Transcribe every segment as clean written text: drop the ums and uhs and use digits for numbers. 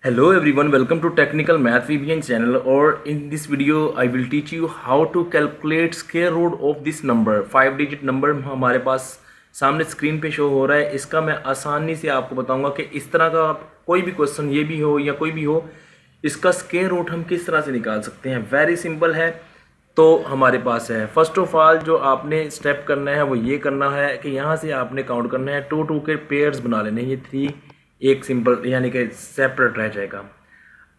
Hello everyone, welcome to Technical Math VBN channel. Or in this video I will teach you how to calculate square root of this number. 5 digit number हमारे पास सामने screen पे show हो रहा है। इसका मैं आसानी से आपको बताऊंगा कि इस तरह का कोई भी क्वेश्चन ये भी हो या कोई भी हो, इसका स्क्वायर रूट हम किस तरह से निकाल सकते हैं। वेरी सिंपल है। तो हमारे पास है, फर्स्ट ऑफ ऑल जो आपने स्टेप करना है वो ये करना है कि यहाँ से आपने काउंट करना है, 2 के पेयर्स बना लेने हैं। ये 3 एक सिंपल यानी कि सेपरेट रह जाएगा।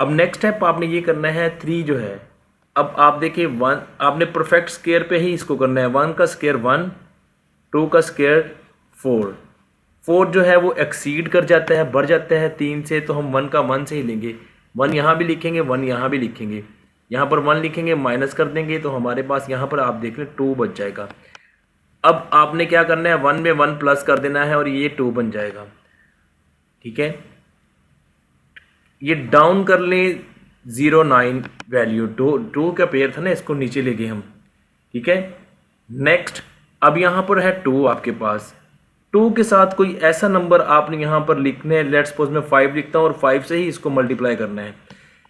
अब नेक्स्ट स्टेप आपने ये करना है, 3 जो है, अब आप देखिए 1 आपने परफेक्ट स्क्वायर पे ही इसको करना है। 1 का स्क्वायर 1, 2 का स्क्वायर 4। 4 जो है वो एक्सीड कर जाता है, बढ़ जाता है 3 से, तो हम 1 का 1 से ही लेंगे। 1 यहाँ भी लिखेंगे, 1 यहाँ भी लिखेंगे। यहाँ पर 1 लिखेंगे, माइनस कर देंगे तो हमारे पास यहाँ पर आप देख लें 2 बच जाएगा। अब आपने क्या करना है, 1 में 1 प्लस कर देना है और ये 2 बन जाएगा। ठीक है, ये डाउन कर लें 0.9 वैल्यू, 2 का पेयर था ना, इसको नीचे ले गए हम। ठीक है, नेक्स्ट अब यहाँ पर है 2 आपके पास। 2 के साथ कोई ऐसा नंबर आपने यहाँ पर लिखना है। लेट्स सपोज मैं 5 लिखता हूँ और 5 से ही इसको मल्टीप्लाई करना है।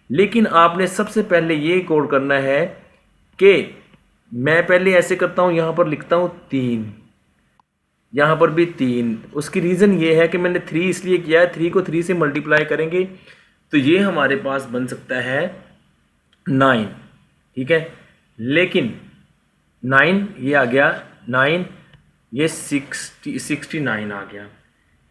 लेकिन आपने सबसे पहले ये कोड करना है कि मैं पहले ऐसे करता हूँ, यहाँ पर लिखता हूँ 3, यहाँ पर भी 3। उसकी रीज़न ये है कि मैंने 3 इसलिए किया है, 3 को 3 से मल्टीप्लाई करेंगे तो ये हमारे पास बन सकता है 9। ठीक है, लेकिन 9 ये आ गया 9, ये 69 आ गया,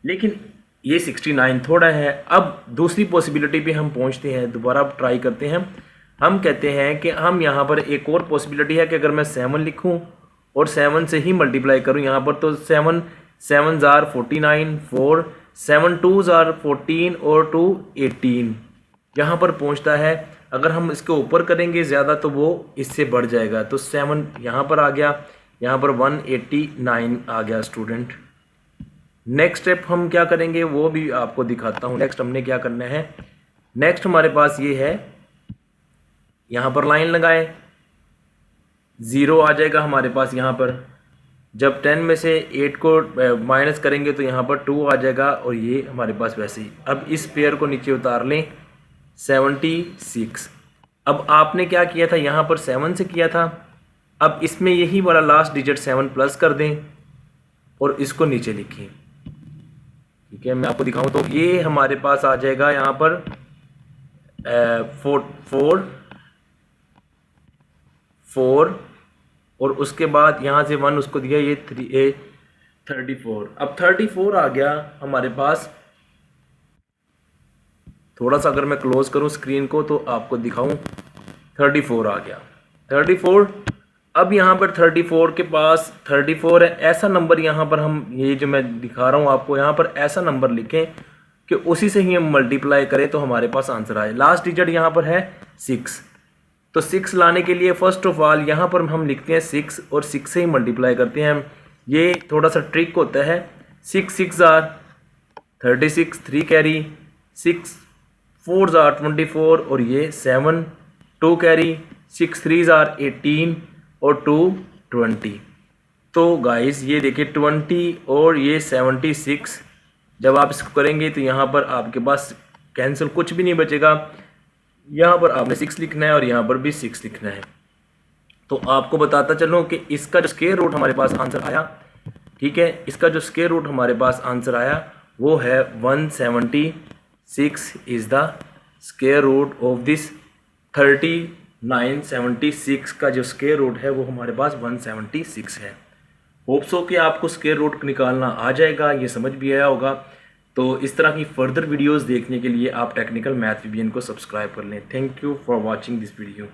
लेकिन ये 69 थोड़ा है। अब दूसरी पॉसिबिलिटी पे हम पहुंचते हैं, दोबारा ट्राई करते हैं। हम कहते हैं कि हम यहाँ पर एक और पॉसिबिलिटी है कि अगर मैं 7 लिखूं और 7 से ही मल्टीप्लाई करूं यहाँ पर, तो 7 7s are 49, 4 7 2s are 14 और 2 18 यहाँ पर पहुंचता है। अगर हम इसके ऊपर करेंगे ज़्यादा तो वो इससे बढ़ जाएगा, तो 7 यहाँ पर आ गया, यहाँ पर 189 आ गया स्टूडेंट। नेक्स्ट स्टेप हम क्या करेंगे वो भी आपको दिखाता हूँ। नेक्स्ट हमने क्या करना है, नेक्स्ट हमारे पास ये है, यहाँ पर लाइन लगाए, 0 आ जाएगा हमारे पास यहाँ पर। जब 10 में से 8 को माइनस करेंगे तो यहाँ पर 2 आ जाएगा और ये हमारे पास वैसे ही। अब इस पेयर को नीचे उतार लें, 76। अब आपने क्या किया था, यहाँ पर 7 से किया था, अब इसमें यही वाला लास्ट डिजिट 7 प्लस कर दें और इसको नीचे लिखें। ठीक है, मैं आपको दिखाऊं तो ये हमारे पास आ जाएगा यहाँ पर 4 और उसके बाद यहाँ से 1 उसको दिया, ये 34। अब 34 आ गया हमारे पास। थोड़ा सा अगर मैं क्लोज करूँ स्क्रीन को तो आपको दिखाऊं, 34 आ गया 34। अब यहाँ पर 34 के पास 34 है, ऐसा नंबर यहाँ पर हम, ये जो मैं दिखा रहा हूँ आपको, यहाँ पर ऐसा नंबर लिखें कि उसी से ही हम मल्टीप्लाई करें तो हमारे पास आंसर आए। लास्ट डिजिट यहाँ पर है 6, तो 6 लाने के लिए फर्स्ट ऑफ ऑल यहाँ पर हम लिखते हैं 6 और 6 से ही मल्टीप्लाई करते हैं हम। ये थोड़ा सा ट्रिक होता है। 6 6s are 36, 3 carry, 6 4s are 24 और ये 7, 2 कैरी, 6 3s are 18 और 2 20। तो गाइस ये देखिए 20 और ये 76, जब आप इसको करेंगे तो यहाँ पर आपके पास कैंसिल कुछ भी नहीं बचेगा। यहाँ पर आपने 6 लिखना है और यहाँ पर भी 6 लिखना है। तो आपको बताता चलूँ कि इसका जो स्क्वायर रूट हमारे पास आंसर आया, ठीक है, इसका जो स्क्वायर रूट हमारे पास आंसर आया वो है 176 is the square root of this 3976 का जो स्क्वायर रूट है वो हमारे पास 176 है। होप सो कि आपको स्क्वायर रूट निकालना आ जाएगा, ये समझ भी आया होगा। तो इस तरह की फर्दर वीडियोस देखने के लिए आप टेक्निकल मैथ VBN को सब्सक्राइब कर लें। Thank you for watching this video.